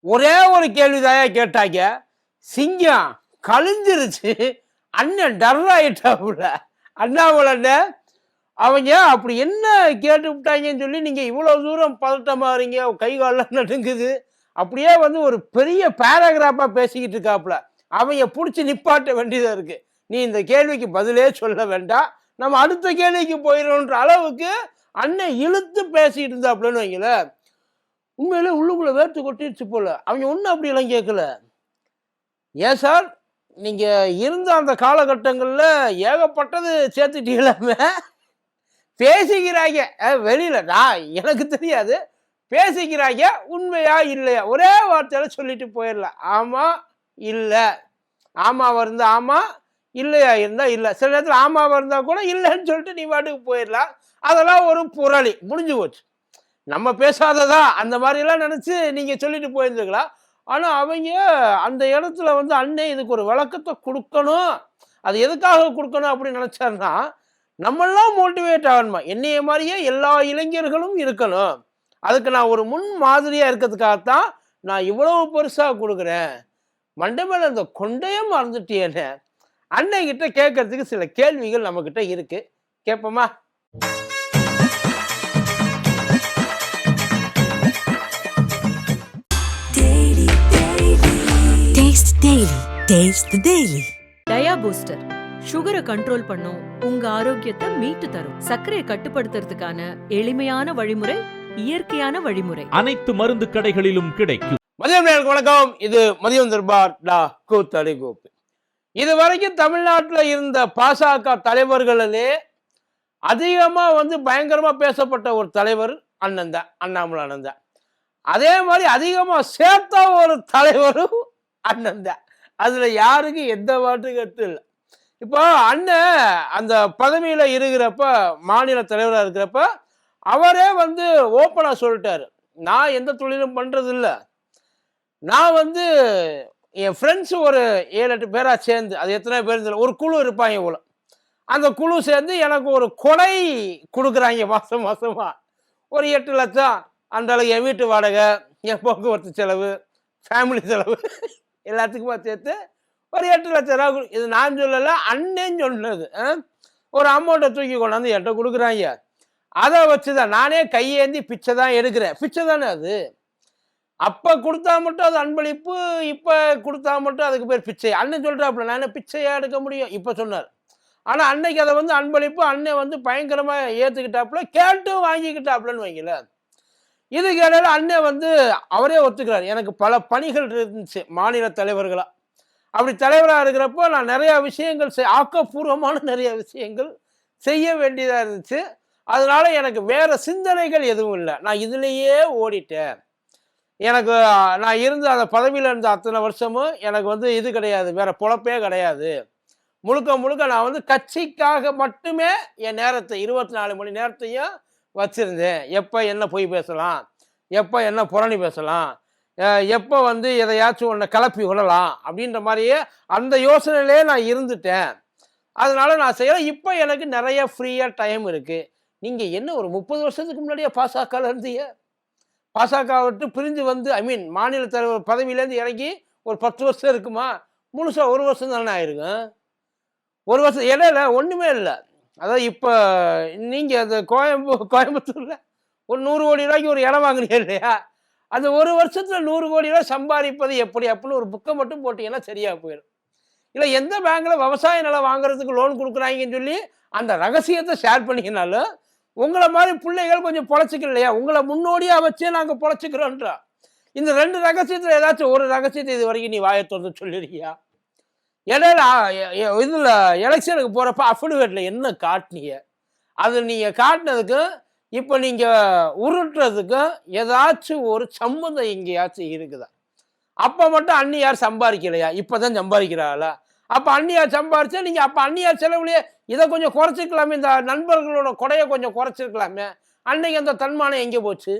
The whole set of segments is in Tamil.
ஒரே ஒரு கேள்விதாயா கேட்டாங்க. சிங்கம் கழிஞ்சிருச்சு. அண்ணன் டர் ஆயிட்டாப்புல. அண்ணாமலை அண்ணன் அவங்க அப்படி என்ன கேட்டு விட்டாங்கன்னு சொல்லி நீங்க இவ்வளவு தூரம் பதட்டமாறீங்க, கை கால்லாம் நடுங்குது. அப்படியே வந்து ஒரு பெரிய பேராகிராஃபா பேசிக்கிட்டு இருக்காப்புல. அவங்க புடிச்சு நிப்பாட்ட வேண்டியதா இருக்கு. நீ இந்த கேள்விக்கு பதிலே சொல்ல வேண்டாம். நம்ம அடுத்த கேள்விக்கு போயிடும்ன்ற அளவுக்கு அண்ணன் இழுத்து பேசிட்டு இருந்தாப்புலன்னு வைங்களேன். உண்மையிலே உள்ளுக்குள்ள வேர்த்து கொட்டிடுச்சு போல. அவங்க ஒண்ணும் அப்படியெல்லாம் கேட்கல. ஏன் சார், நீங்க இருந்த அந்த காலகட்டங்கள்ல ஏகப்பட்டது சேர்த்துட்டீங்களாமே. பேசிக்கிறாங்க. வெளியில நான் எனக்கு தெரியாது. பேசிக்கிறாங்க. உண்மையா இல்லையா? ஒரே வார்த்தையில சொல்லிட்டு போயிரலாம். ஆமா, இல்ல. ஆமாவா இருந்தா ஆமா, இல்லையா இருந்தா இல்ல. சில நேரத்துல ஆமாவா இருந்தா கூட இல்லன்னு சொல்லிட்டு நீ பாட்டுக்கு போயிரலாம். அதெல்லாம் ஒரு புரளி. முடிஞ்சு போச்சு. நம்ம பேசாததா அந்த மாதிரிலாம் நினைச்சு நீங்க சொல்லிட்டு போயிருந்துக்கலாம். ஆனா அவங்க அந்த இடத்துல வந்து அண்ணன் இதுக்கு ஒரு விளக்கத்தை கொடுக்கணும். அது எதுக்காக கொடுக்கணும் அப்படின்னு நினைச்சாருன்னா, நம்மெல்லாம் மோட்டிவேட் ஆகணுமா, என்னைய மாதிரியே எல்லா இளைஞர்களும் இருக்கணும். அதுக்கு நான் ஒரு முன் மாதிரியா இருக்கிறதுக்காகத்தான் நான் இவ்வளவு பெருசா கொடுக்குறேன். மண்டை மேல இந்த கொண்டையே மறந்துட்டியேன்னு அண்ணன் கிட்ட கேட்கறதுக்கு சில கேள்விகள் நம்ம கிட்ட இருக்கு. கேட்போமா? டயா பூஸ்டர் சுகரை கண்ட்ரோல் பண்ணும், உங்க ஆரோக்கியத்தை மீட்டு தரும். சர்க்கரையை கட்டுப்படுத்துறதுக்கான எளிமையான வழிமுறை, இயற்கையான வழிமுறை. அனைத்து மருந்து கடைகளிலும் கிடைக்கும். மதியம் நேயர்களுக்கு வணக்கம். இது மதியம் தர்பார் கூத்தடி கோப்பு. இது வரைக்கும் தமிழ்நாட்டில் இருந்த பாசக தலைவர்களிலே அதிகமா வந்து பயங்கரமா பேசப்பட்ட ஒரு தலைவர் அண்ணன் தான், அண்ணாமலை அண்ணன் தான். அதே மாதிரி அதிகமா சேர்த்த ஒரு தலைவரும் அண்ணன் தான். அதுல யாருக்கு எந்த மாற்று கருத்து இல்லை. இப்போ அண்ணன் அந்த பதவியில இருக்கிறப்ப, மாநில தலைவராக இருக்கிறப்ப அவரே வந்து ஓப்பனா சொல்லிட்டாரு, நான் எந்த தொழிலும் பண்றது இல்லை. நான் வந்து என் ஃப்ரெண்ட்ஸ் ஒரு 7-8 பேரா சேர்ந்து, அது எத்தனை பேர் தெரியல, ஒரு குழு இருப்பாங்க போல. அந்த குழு சேர்ந்து எனக்கு ஒரு கொடை கொடுக்குறாங்க மாசம் மாசமா. ஒரு 8 லட்சம். அந்த அளவுக்கு என் வீட்டு வாடகை, என் போக்குவரத்து செலவு, ஃபேமிலி செலவு எல்லாத்துக்குமா சேர்த்து ஒரு 8 லட்சம் ரூபா. இது நான் சொல்லலை, அண்ணன் சொன்னது. ஒரு அமௌண்ட்டை தூக்கி கொண்டாந்து என்கிட்ட கொடுக்குறாங்க. அதை வச்சுதான் நானே கையேந்தி பிச்சை தான் எடுக்கிறேன். பிச்சை தானே அது. அப்ப கொடுத்தா மட்டும் அது அன்பளிப்பு, இப்ப கொடுத்தா மட்டும் அதுக்கு பேர் பிச்சை. அண்ணன் சொல்றாப்புல, நான் என்ன பிச்சையா எடுக்க முடியும் இப்ப சொன்னார். ஆனா அன்னைக்கு அதை வந்து அன்பளிப்பு அண்ணன் வந்து பயங்கரமா ஏத்துக்கிட்டாப்புல, கேட்டும் வாங்கிக்கிட்டாப்புலன்னு வைங்கல. இதுக்கு இடையில அண்ணன் வந்து அவரே ஒத்துக்கிறார், எனக்கு பல பணிகள் இருந்துச்சு மாநில தலைவர்களா. அப்படி தலைவராக இருக்கிறப்போ நான் நிறைய விஷயங்கள் ஆக்கப்பூர்வமான நிறைய விஷயங்கள் செய்ய வேண்டியதா இருந்துச்சு. அதனால எனக்கு வேற சிந்தனைகள் எதுவும் இல்லை. நான் இதுலேயே ஓடிட்டேன். எனக்கு நான் இருந்த அந்த பதவியில் இருந்த அத்தனை வருஷமும் எனக்கு வந்து இது கிடையாது, வேற பொழப்பே கிடையாது. முழுக்க முழுக்க நான் வந்து கட்சிக்காக மட்டுமே என் நேரத்தை 24 மணி நேரத்தையும் வச்சிருந்தேன். எப்போ என்ன பொய் பேசலாம், எப்போ என்ன புரணி பேசலாம், எப்போ வந்து எதையாச்சும் ஒன்றை கிளப்பி விடலாம் அப்படின்ற மாதிரியே அந்த யோசனையிலே நான் இருந்துட்டேன். அதனால நான் செய்யறேன். இப்போ எனக்கு நிறைய ஃப்ரீயாக டைம் இருக்கு. நீங்கள் என்ன ஒரு 30 வருஷத்துக்கு முன்னாடியே பாசகல இருந்தீங்க. பாசக விட்டு பிரிஞ்சு வந்து மாநில தலைவர் பதவியிலேருந்து இறங்கி ஒரு 10 வருஷம் இருக்குமா? முழுசா 1 வருஷம் தானே ஆயிருக்கும். 1 வருஷம் இடையில ஒன்றுமே இல்லை. அதாவது இப்போ நீங்கள் அந்த கோயம்புத்தூரில் ஒரு 100 கோடி ரூபாய்க்கு ஒரு இடம் வாங்குறீங்க இல்லையா? அந்த 1 வருஷத்தில் 100 கோடி ரூபாய் சம்பாதிப்பது எப்படி அப்படின்னு ஒரு புக்கை மட்டும் போட்டிங்கன்னா சரியாக போயிடும். இல்லை எந்த பேங்க்கில் விவசாய நிலம் வாங்குறதுக்கு லோன் கொடுக்குறாங்கன்னு சொல்லி அந்த ரகசியத்தை ஷேர் பண்ணிக்கினாலும் உங்களை மாதிரி பிள்ளைகள் கொஞ்சம் பொழைச்சிக்கல இல்லையா? உங்களை முன்னோடியாக வச்சே நாங்கள் பொழைச்சிக்கிறோன்றா. இந்த 2 ரகசியத்தில் ஏதாச்சும் ஒரு ரகசியத்தை இது வரைக்கும் நீ வாயை திறந்து சொல்லிருக்கியா? இடையில இதில் எலெக்ஷனுக்கு போகிறப்ப அஃபிடவிட்டில் என்ன காட்டினீங்க? அது நீங்கள் காட்டினதுக்கும் இப்போ நீங்கள் உருட்டுறதுக்கும் ஏதாச்சும் ஒரு சம்மந்தம் எங்கேயாச்சும் இருக்குதா? அப்போ மட்டும் அண்ணியார் சம்பாதிக்கலையா? இப்போ தான் சம்பாதிக்கிறாளா? அப்போ அண்ணியார் சம்பாரிச்சா நீங்கள் அப்போ அண்ணியார் செலவுலையே இதை கொஞ்சம் குறைச்சிக்கலாமே, இந்த நண்பர்களோட கொடையை கொஞ்சம் குறைச்சிருக்கலாமே. அன்னைக்கு அந்த தன்மானம் எங்கே போச்சு?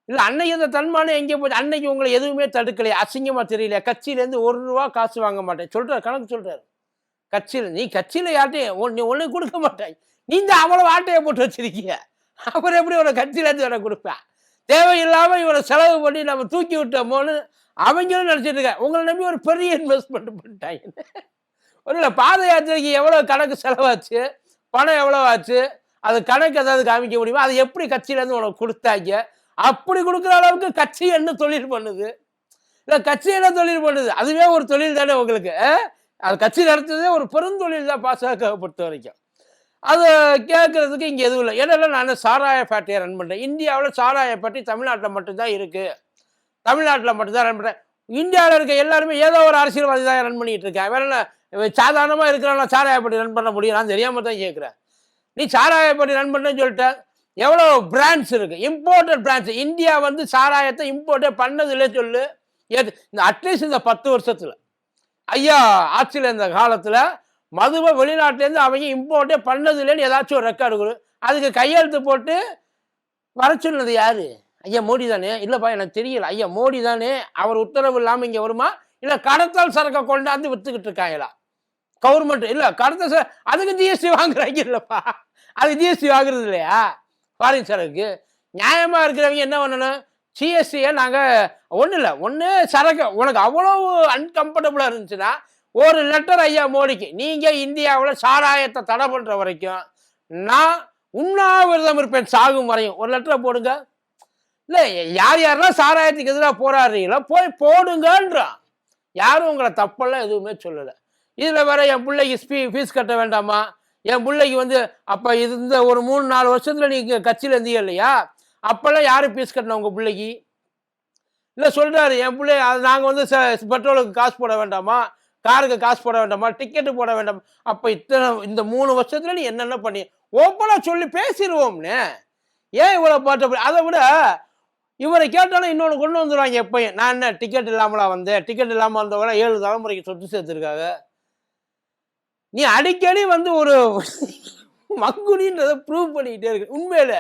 இல்லை அன்னைக்கு அந்த தன்மானம் எங்கே போச்சு? அன்னைக்கு உங்களை எதுவுமே தடுக்கலையா? அசிங்கமாக தெரியலையா? கட்சியிலேருந்து 1 ரூபா காசு வாங்க மாட்டேன் சொல்கிறார், கணக்கு சொல்கிறார். கட்சியில் நீ கட்சியில் யார்ட்டையும் ஒன்று கொடுக்க மாட்டாய். நீ தான் அவ்வளோ ஆட்டையை போட்டு வச்சிருக்கீங்க. அப்புறம் எப்படி ஒரு கட்சியிலேருந்து வர கொடுப்பேன்? தேவையில்லாம இவரை செலவு பண்ணி நம்ம தூக்கி விட்டோமோன்னு அவங்களும் நினைச்சிட்டு இருக்காங்க. உங்களை நம்பி ஒரு பெரிய இன்வெஸ்ட்மெண்ட் பண்ணிட்டாங்க. ஒன்றும் பாத யாத்திரைக்கு எவ்வளோ கணக்கு செலவாச்சு, பணம் எவ்வளோ ஆச்சு, அது கணக்கு ஏதாவது காமிக்க முடியுமா? அது எப்படி கட்சியிலேருந்து உனக்கு கொடுத்தாங்க? அப்படி கொடுக்குற அளவுக்கு கட்சி என்ன தொழில் பண்ணுது? இல்லை கட்சி என்ன தொழில் பண்ணுது? அதுவே ஒரு தொழில் தானே உங்களுக்கு. அது கட்சி நடத்துறதே ஒரு பெருந்தொழில் தான் பாஜகவை பொறுத்த வரைக்கும். அதை கேட்கறதுக்கு இங்கே எதுவும் இல்லை. ஏன்னா நான் சாராய ஃபேக்டரியை ரன் பண்ணுறேன். இந்தியாவில் சாராய ஃபேக்டரி தமிழ்நாட்டில் மட்டும்தான் இருக்குது. தமிழ்நாட்டில் மட்டும்தான் ரன் பண்ணுறேன். இந்தியாவில் இருக்க எல்லாருமே ஏதோ ஒரு அரசியல்வாதி தான் ரன் பண்ணிட்டு இருக்கேன். வேற என்ன சாதாரணமாக இருக்கிறவங்க சாராயப்பட்டி ரன் பண்ண முடியும்? நான் தெரியாமல் தான் கேட்குறேன். நீ சாராயப்பட்டி ரன் பண்ணேன்னு சொல்லிட்ட. எவ்வளோ பிராண்ட்ஸ் இருக்குது, இம்போர்ட்டட் பிராண்ட்ஸ். இந்தியா வந்து சாராயத்தை இம்போர்ட்டே பண்ணதில்லை சொல்லு. இந்த அட்லீஸ்ட் இந்த 10 வருஷத்தில் ஐயா ஆட்சியில் இருந்த காலத்தில் மதுவை வெளிநாட்டிலேருந்து அவங்க இம்போர்ட்டே பண்ணதில்லைன்னு ஏதாச்சும் ஒரு ரெக்கார்டு கொடு. அதுக்கு கையெழுத்து போட்டு வர சொன்னது யாரு? ஐயா மோடி தானே? இல்லைப்பா எனக்கு தெரியல. ஐயா மோடி தானே? அவர் உத்தரவு இல்லாமல் இங்கே வருமா? இல்லை கடத்தல் சரக்கை கொண்டாந்து விற்றுக்கிட்டு இருக்காங்களா கவர்மெண்ட்? இல்லை கடத்தல் அதுக்கு ஜிஎஸ்டி வாங்குறாங்க இல்லைப்பா. அது ஜிஎஸ்டி வாங்குறது இல்லையா ஃபாரின் சரக்கு? நியாயமாக இருக்கிறவங்க என்ன பண்ணணும்? ஜிஎஸ்டியை நாங்கள் ஒன்றும் இல்லை, ஒன்று சரக்கு உனக்கு அவ்வளோ அன்கம்ஃபர்டபுளாக இருந்துச்சுன்னா ஒரு லெட்டர் ஐயா மோடிக்கு, நீங்கள் இந்தியாவில் சாராயத்தை தடை பண்ணுற வரைக்கும் நான் உண்ணாவிரதம் இருப்பேன் சாகும் வரையும், ஒரு லெட்டரை போடுங்க. இல்லை யார் யாரெல்லாம் சாராயத்துக்கு எதிராக போராடுறீங்களோ போய் போடுங்கன்றான். யாரும் உங்களை தப்பெல்லாம் எதுவுமே சொல்லலை. இதில் வேற என் பிள்ளைக்கு ஃபீஸ் கட்ட வேண்டாமா? என் பிள்ளைக்கு வந்து அப்போ இந்த ஒரு 3-4 வருஷத்தில் நீங்கள் கட்சியில் இருந்தீங்க இல்லையா? அப்போல்லாம் யாரும் ஃபீஸ் கட்டின உங்கள் பிள்ளைக்கு? இல்லை சொல்கிறாரு என் பிள்ளை அது நாங்கள் வந்து பெட்ரோலுக்கு காசு போட வேண்டாமா, காருக்கு காசு போட வேண்டாமா, டிக்கெட்டு போட வேண்டாமா? அப்போ இந்த 3 வருஷத்தில் நீ என்னென்ன பண்ணி ஓப்பனாக சொல்லி பேசிடுவோம்னு. ஏன் இவ்வளோ பாட்டு? அதை விட இவரை கேட்டாலும் இன்னொன்று கொண்டு வந்துடுவாங்க. எப்பயும் நான் என்ன டிக்கெட் இல்லாமலா வந்தேன்? டிக்கெட் இல்லாமல் வந்தவங்க 7 தலைமுறைக்கு சொத்து சேர்த்துருக்காங்க. நீ அடிக்கடி வந்து ஒரு மங்குனின்றதை ப்ரூவ் பண்ணிக்கிட்டே இருக்கு. உண்மையில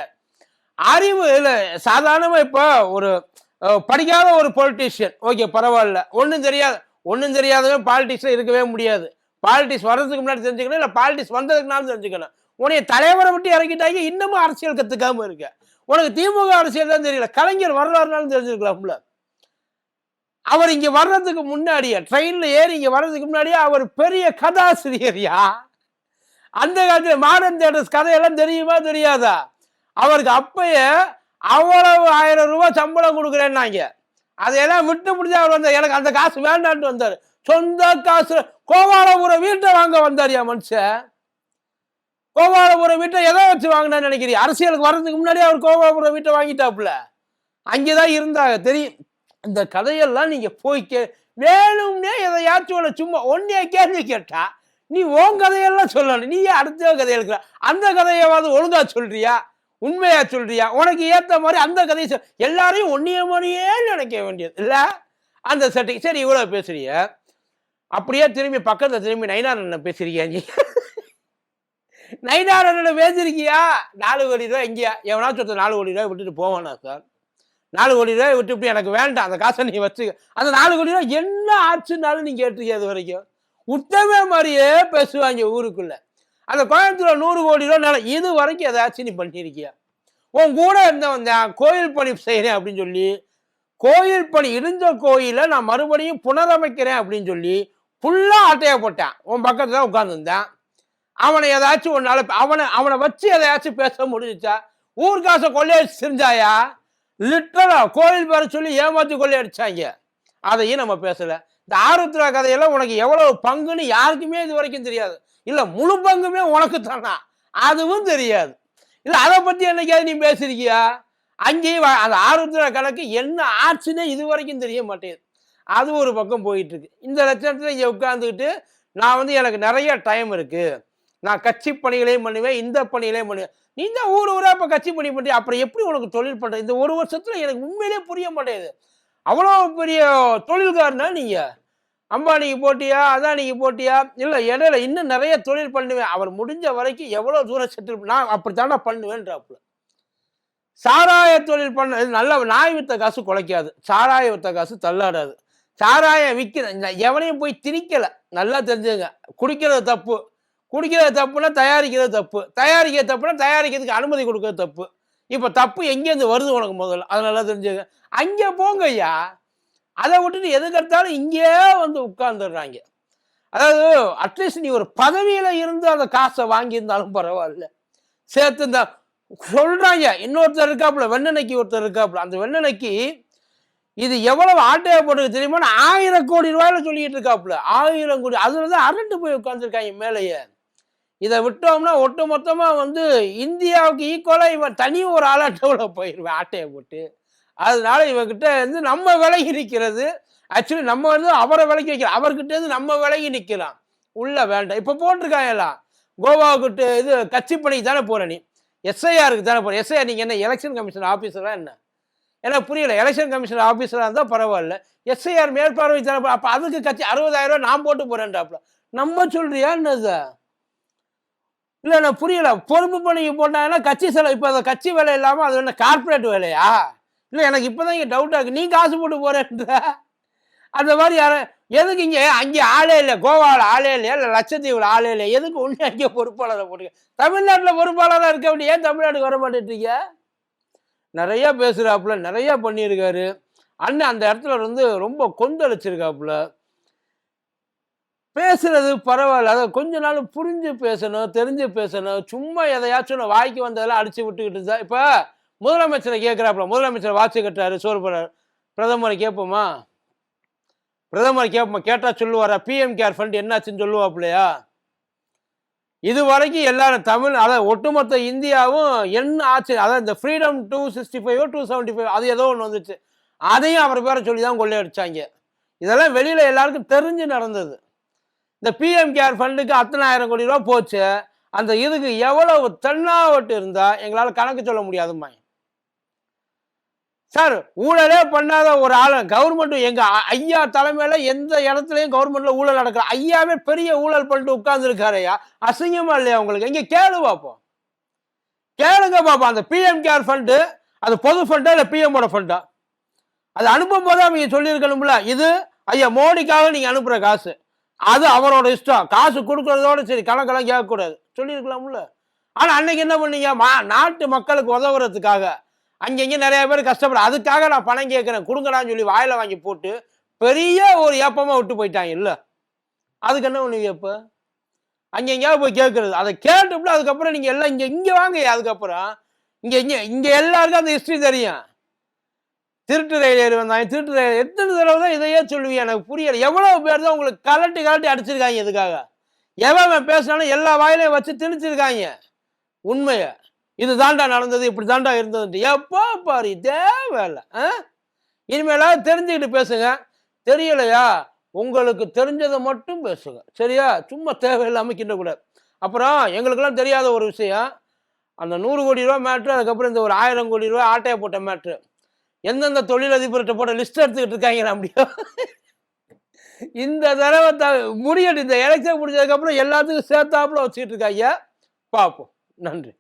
அறிவு இல்லை. சாதாரணமாக இப்போ ஒரு படிக்காத ஒரு பொலிட்டீஷியன் ஓகே பரவாயில்ல, ஒன்றும் தெரியாதவங்க பாலிடிக்ஸில் இருக்கவே முடியாது. பாலிடிக்ஸ் வர்றதுக்கு முன்னாடி தெரிஞ்சுக்கணும், இல்லை பாலிடிக்ஸ் வந்ததுக்குனாலும் தெரிஞ்சுக்கணும். உன்னைய தலைவரை விட்டு இறக்கிட்டாங்க, இன்னமும் அரசியல் கற்றுக்காமல் இருக்க. உனக்கு திமுக அரசியல் தான் தெரியல, கலைஞர் வரலாறுனாலும் தெரிஞ்சிருக்கலாம்ல. அவர் இங்கே வர்றதுக்கு முன்னாடியே ட்ரெயினில் ஏறி இங்கே வர்றதுக்கு முன்னாடியே அவர் பெரிய கதாசிரியரியா? அந்த காலத்தில் மாடர்ன் தியேட்டர்ஸ் கதையெல்லாம் தெரியுமா தெரியாதா? அவருக்கு அப்பயே அவ்வளவு 1000 ரூபாய் சம்பளம் கொடுக்குறேன்னாங்க. அதையெல்லாம் விட்டு முடிஞ்சு அவர் வந்தார். எனக்கு அந்த காசு வேண்டான்ட்டு வந்தார். சொந்த காசு கோபாலபுரம் வீட்டை வாங்க வந்தார். என் மனுஷன் கோபாலபுரம் வீட்டை எதை வச்சு வாங்கினான்னு நினைக்கிறீங்க? அரசியலுக்கு வர்றதுக்கு முன்னாடியே அவர் கோபாலபுரம் வீட்டை வாங்கிட்டாப்புல. அங்கேதான் இருந்தாங்க தெரியும். இந்த கதையெல்லாம் நீங்க போய் வேணும்னே எதையாச்சும் ஒன்று சும்மா ஒன்னே கேள்வி கேட்டா நீ உன் கதையெல்லாம் சொல்லணும். நீ அடுத்த கதை எழுக்கிற அந்த கதையாவது ஒழுங்கா சொல்றியா, உண்மையா சொல்றியா? உனக்கு ஏத்த மாதிரி அந்த கதையை எல்லாரையும் ஒன்னிய மாதிரியே நினைக்க வேண்டியது இல்ல. அந்த செட்டிங் சரி இவ்வளவு பேசுறிய, அப்படியே திரும்பி பக்கத்துல திரும்பி நயினாரண்ணன் பேசுறீங்க. நீ நயினாரண்ணன் பேசிருக்கியா? 4 கோடி ரூபாய் எங்கேயா? எவனாச்சும் 4 கோடி ரூபாய் விட்டுட்டு போவானா சார்? 4 கோடி ரூபாய் விட்டு எனக்கு வேண்டாம், அந்த காசை நீ வச்சு. அந்த 4 கோடி ரூபாய் என்ன ஆச்சுன்னாலும் நீங்க கேட்டிருக்கீங்க. அது வரைக்கும் உத்தமே மாதிரியே பேசுவாங்க ஊருக்குள்ள. அந்த கோயம்புத்தூர்ல 100 கோடி ரூபாய் இது வரைக்கும் ஏதாச்சும் நீ பண்ணிருக்கியா? உன் கூட இருந்தவன் கோயில் பணி செய்யறேன் அப்படின்னு சொல்லி, கோயில் பணி இடிஞ்ச கோயிலை நான் மறுபடியும் புனரமைக்கிறேன் அப்படின்னு சொல்லி ஃபுல்லா ஆட்டையா போட்டான். உன் பக்கத்துல உட்கார்ந்துருந்தான். அவனை ஏதாச்சும் ஒரு நாள் அவனை வச்சு எதையாச்சும் பேச முடிஞ்சுச்சா? ஊர்காசை கொள்ளையடிச்சு செஞ்சாயா? லிட்டரலா கோயில் பேர சொல்லி ஏமாத்தி கொள்ளையடிச்சாங்க. அதையும் நம்ம பேசல. இந்த ஆருத்ரா கதையெல்லாம் உனக்கு எவ்வளவு பங்குன்னு யாருக்குமே இது வரைக்கும் தெரியாது. இல்ல முழு பங்குமே உனக்கு தானா அதுவும் தெரியாது. இல்ல அதை பத்தி என்னைக்காவது நீ பேசிருக்கியா? அங்கேயும் அந்த ஆருத்ரா கணக்கு என்ன ஆச்சுன்னே இது வரைக்கும் தெரிய மாட்டேங்குது. அது ஒரு பக்கம் போயிட்டு இருக்கு. இந்த லட்சணத்துல இங்க உட்கார்ந்துக்கிட்டு நான் வந்து எனக்கு நிறைய டைம் இருக்கு, நான் கட்சி பணிகளையும் பண்ணுவேன், இந்த பணிகளையும் பண்ணுவேன். நீ தான் ஊரா இப்ப கட்சி பணி பண்ணி அப்புறம் எப்படி உனக்கு தொழில் பண்ற? இந்த ஒரு வருஷத்துல எனக்கு உண்மையிலே புரிய மாட்டேங்குது. அவ்வளோ பெரிய தொழில்காரனா நீங்க? அம்பானிக்கு போட்டியா, அதானிக்கு போட்டியா? இல்லை இடையில இன்னும் நிறைய தொழில் பண்ணுவேன். அவர் முடிஞ்ச வரைக்கும் எவ்வளோ தூரம் செட்டில் நான் அப்படித்தாண்டா பண்ணுவேன்றாப்புல. சாராய தொழில் பண்ண நல்ல நாய் வித்த காசு குலைக்காது, சாராய வித்த காசு தள்ளாடாது. சாராயம் விற்கிற எவனையும் போய் திணிக்கலை, நல்லா தெரிஞ்சுங்க. குடிக்கிறது தப்பு, குடிக்கிறது தப்புன்னா தயாரிக்கிறது தப்பு, தயாரிக்கிறது தப்புன்னா தயாரிக்கிறதுக்கு அனுமதி கொடுக்கறது தப்பு. இப்ப தப்பு எங்கேருந்து வருது உனக்கு முதல்ல அதை நல்லா தெரிஞ்சுக்க. அங்கே போங்க ஐயா. அதை விட்டுட்டு எதுக்கு எடுத்தாலும் இங்கேயே வந்து உட்கார்ந்துடுறாங்க. அதாவது அட்லீஸ்ட் நீ ஒரு பதவியில இருந்து அந்த காசை வாங்கியிருந்தாலும் பரவாயில்ல. சேர்த்து இந்த சொல்றாங்க. இன்னொருத்தர் இருக்காப்புல, வெண்ணெய்க்கு ஒருத்தர் இருக்காப்புல. அந்த வெண்ணெய்க்கு இது எவ்வளவு ஆட்டையா போட்டு தெரியுமா? 1000 கோடி ரூபாயில சொல்லிட்டு இருக்காப்புல. 1000 கோடி. அதுலதான் அரண்டு போய் உட்கார்ந்துருக்காங்க மேலேயே. இதை விட்டோம்னா ஒட்டு மொத்தமா வந்து இந்தியாவுக்கு ஈக்குவலா இவன் தனி ஒரு ஆளாட்டோட போயிடுவேன் ஆட்டையை போட்டு. அதனால இவன்கிட்ட இருந்து நம்ம விலகி நிற்கிறது. ஆக்சுவலி நம்ம வந்து அவரை விலகி வைக்கலாம். அவர்கிட்ட இருந்து நம்ம விலகி நிற்கலாம். உள்ள வேண்டாம். இப்ப போட்டிருக்காங்க எல்லாம். கோவாவுக்கிட்ட இது கட்சி பணிக்கு தானே போற நீ. எஸ்ஐஆருக்கு தானே போற. எஸ்ஐஆர் நீங்க என்ன எலெக்ஷன் கமிஷன் ஆபீஸரா என்ன? எனக்கு புரியல. எலெக்ஷன் கமிஷன் ஆபீஸரா இருந்தா பரவாயில்ல. எஸ்ஐஆர் மேற்பார்வை தானே. அப்ப அதுக்கு கட்சி 60,000 ரூபாய் நான் போட்டு போறேன்டாப்ல. நம்ம சொல்றியா என்னது? இல்ல எனக்கு புரியல. பொறுப்பு பணிக்கு போட்டாங்கன்னா கட்சி செலவு. இப்ப அந்த கட்சி வேலை இல்லாம அது என்ன கார்பரேட் வேலையா? இல்ல எனக்கு இப்பதான் இங்க டவுட்டா இருக்கு. நீ காசு போட்டு போறேன்ற அந்த மாதிரி யாரும் எதுக்கு இங்க அங்கே ஆளே இல்லை? கோவாவில் ஆளே இல்லையா? இல்லை லட்சத்தீவில் ஆளே இல்லை? எதுக்கு ஒன்று அங்கே பொறுப்பாளரை போட்டுக்க? தமிழ்நாட்டில் பொறுப்பாளராக இருக்க வேண்டிய ஏன் தமிழ்நாட்டுக்கு வர மாட்டேன்றீங்க? நிறைய பேசுறாப்புல, நிறைய பண்ணியிருக்காரு. அண்ணன் அந்த இடத்துல வந்து ரொம்ப கொந்தளிச்சிருக்காப்புல. பேசுறது பரவாயில்ல. அதை கொஞ்ச நாள் புரிஞ்சு பேசணும், தெரிஞ்சு பேசணும். சும்மா எதையாச்சும் வாய்க்கு வந்ததெல்லாம் அடிச்சு விட்டுக்கிட்டு தான். இப்போ முதலமைச்சரை கேட்குறாப்புல. முதலமைச்சர் வாட்சி கட்டுறாரு, சோறு போடுறாரு. பிரதமரை கேட்போமா? பிரதமர் கேட்போமா? கேட்டா சொல்லுவாரா? பிஎம் கேர் ஃபண்ட் என்னாச்சுன்னு சொல்லுவாப்புலையா? இது வரைக்கும் எல்லாரும் தமிழ், அதாவது ஒட்டுமொத்த இந்தியாவும் என்ன ஆச்சு, அதாவது இந்த ஃப்ரீடம் 265 275 அது ஏதோ ஒன்று வந்துச்சு. அதையும் அவர் பேரை சொல்லி தான் கொள்ளையடிச்சாங்க. இதெல்லாம் வெளியில எல்லாருக்கும் தெரிஞ்சு நடந்தது. இந்த பிஎம் கேர் ஃபண்டுக்கு 10,000 கோடி ரூபா போச்சு. அந்த இதுக்கு எவ்வளவு தென்னாவட்டு இருந்தா எங்களால் கணக்கு சொல்ல முடியாதும்மா. சார், ஊழலே பண்ணாத ஒரு ஆள் கவர்மெண்ட் எங்க ஐயா தலைமையில எந்த இடத்துலயும் கவர்மெண்ட்ல ஊழல் நடக்கிற ஐயாவே பெரிய ஊழல் பண்ணிட்டு உட்கார்ந்து இருக்காரையா. அசிங்கமா இல்லையா உங்களுக்கு? இங்க கேளு பாப்போம். கேளுங்க பாப்போம். அந்த பிஎம் கேர் ஃபண்டு அது பொது ஃபண்டா இல்ல பிஎம்மோட ஃபண்டா? அது அனுப்பும் போது அவங்க சொல்லியிருக்கணும்ல, இது ஐயா மோடிக்காக நீங்க அனுப்புற காசு, அது அவரோட இஷ்டம். காசு கொடுக்கறதோட சரி, கணக்கெல்லாம் கேட்கக்கூடாது சொல்லியிருக்கலாம்ல. ஆனா அன்னைக்கு என்ன பண்ணீங்க? நாட்டு மக்களுக்கு உதவுறதுக்காக அங்கங்க நிறைய பேர் கஷ்டப்பட, அதுக்காக நான் பணம் கேட்கிறேன் கொடுங்கடான்னு சொல்லி வாயில வாங்கி போட்டு பெரிய ஒரு ஏப்பமா விட்டு போயிட்டாங்க இல்ல. அதுக்கு என்ன பண்ணுவீங்க? இப்ப அங்க எங்கேயாவது போய் கேட்கறது, அதை கேட்டுப்புல அதுக்கப்புறம் நீங்க எல்லாம் இங்க வாங்க. அதுக்கப்புறம் இங்க எல்லாருக்கும் அந்த ஹிஸ்டரி தெரியும். திருட்டு ரயில் ஏறி வந்தாங்க, திருட்டு ரயில் எத்தனை தடவை தான் இதையே சொல்லுவீங்க? எனக்கு புரியல. எவ்வளவு பேர் தான் உங்களுக்கு கலட்டி அடிச்சிருக்காங்க இதுக்காக. எவன் பேசினாலும் எல்லா வாயிலையும் வச்சு திணிச்சிருக்காங்க உண்மையை. இது தாண்டா நடந்தது, இப்படி தாண்டா இருந்தது. எப்போ பாரு தேவையில்ல. இனிமேலாவது தெரிஞ்சுக்கிட்டு பேசுங்க. தெரியலையா? உங்களுக்கு தெரிஞ்சதை மட்டும் பேசுங்க, சரியா? சும்மா தேவையில்லாம கிண்டக்கூடாது. அப்புறம் எங்களுக்கெல்லாம் தெரியாத ஒரு விஷயம், அந்த 100 கோடி ரூபா மேட்ரு, அதுக்கப்புறம் இந்த ஒரு 1000 கோடி ரூபாய் ஆட்டையை போட்ட மேட்ரு, எந்தெந்த தொழிலதிபர்கிட்ட போட்ட லிஸ்ட் எடுத்துக்கிட்டு இருக்காங்க. அப்படியோ இந்த தடவை முடியட்டு, இந்த எலெக்ஷன் முடிஞ்சதுக்கப்புறம் எல்லாத்துக்கும் சேர்த்தாப்புல வச்சுக்கிட்டு இருக்காங்க. பார்ப்போம். நன்றி.